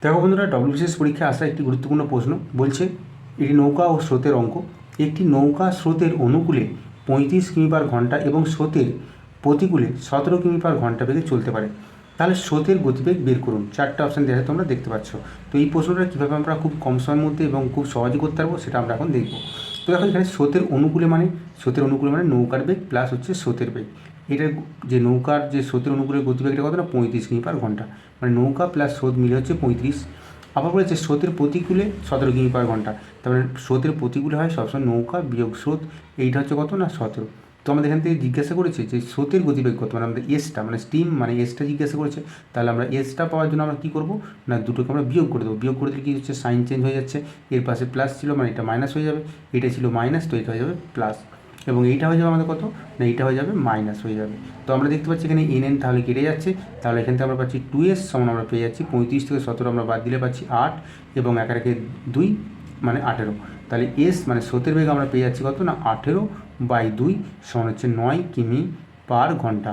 দেখো বন্ধুরা, ডব্লিউবিসিএস পরীক্ষায় আসা একটি গুরুত্বপূর্ণ প্রশ্ন বলছে এটি নৌকা ও স্রোতের অঙ্ক। একটি নৌকা স্রোতের অনুকূলে 35 কিমি পার ঘন্টা এবং স্রোতের প্রতিকূলে 17 কিমি পার ঘন্টা বেগে চলতে পারে। তাহলে স্রোতের গতিবেগ বের করুন। 4টে অপশান দেওয়া তোমরা দেখতে পাচ্ছ। তো এই প্রশ্নটা কীভাবে আমরা খুব কম সময়ের মধ্যে এবং খুব সহজে করতে পারবো সেটা আমরা এখন দেখব। তো দেখো এখানে স্রোতের অনুকূলে মানে নৌকার বেগ প্লাস হচ্ছে স্রোতের বেগ। এটার যে নৌকার যে স্রোতের অনুকূলের গতিবেগটা কত না 35 কিমি পার ঘন্টা, মানে নৌকা প্লাস স্রোত মিলে হচ্ছে 35। আবার বলেছে স্রোতের প্রতিকূলে 17 কিমি পার ঘন্টা, তার মানে স্রোতের প্রতিকূলে হয় সবসময় নৌকা বিয়োগ স্রোত, এইটা হচ্ছে কত না 17। তো আমাদের এখান থেকে জিজ্ঞাসা করেছে যে স্রোতের গতিবেগ কত, মানে আমাদের এসটা মানে স্টিম মানে এসটা জিজ্ঞাসা করেছে। তাহলে আমরা এসটা পাওয়ার জন্য আমরা কী করবো না দুটোকে আমরা বিয়োগ করে দেবো। বিয়োগ করে দিলে কী হচ্ছে সাইন চেঞ্জ হয়ে যাচ্ছে, এর পাশে প্লাস ছিল মানে এটা মাইনাস হয়ে যাবে, এটা ছিল মাইনাস তো এটা হয়ে যাবে প্লাস, এবং এইটা হয়ে যাবে আমাদের কত না এইটা হয়ে যাবে মাইনাস হয়ে যাবে। তো আমরা দেখতে পাচ্ছি এখানে এন তাহলে কেটে যাচ্ছে, তাহলে এখান থেকে আমরা পাচ্ছি 2s সমান আমরা পেয়ে যাচ্ছি 35 থেকে 17 আমরা বাদ দিলে পাচ্ছি 8 এবং 1 একে 2 মানে 18। তাহলে এস মানে স্রোতের বেগ আমরা পেয়ে যাচ্ছি কত না 18/2 সমান হচ্ছে 9 কিমি পার ঘন্টা।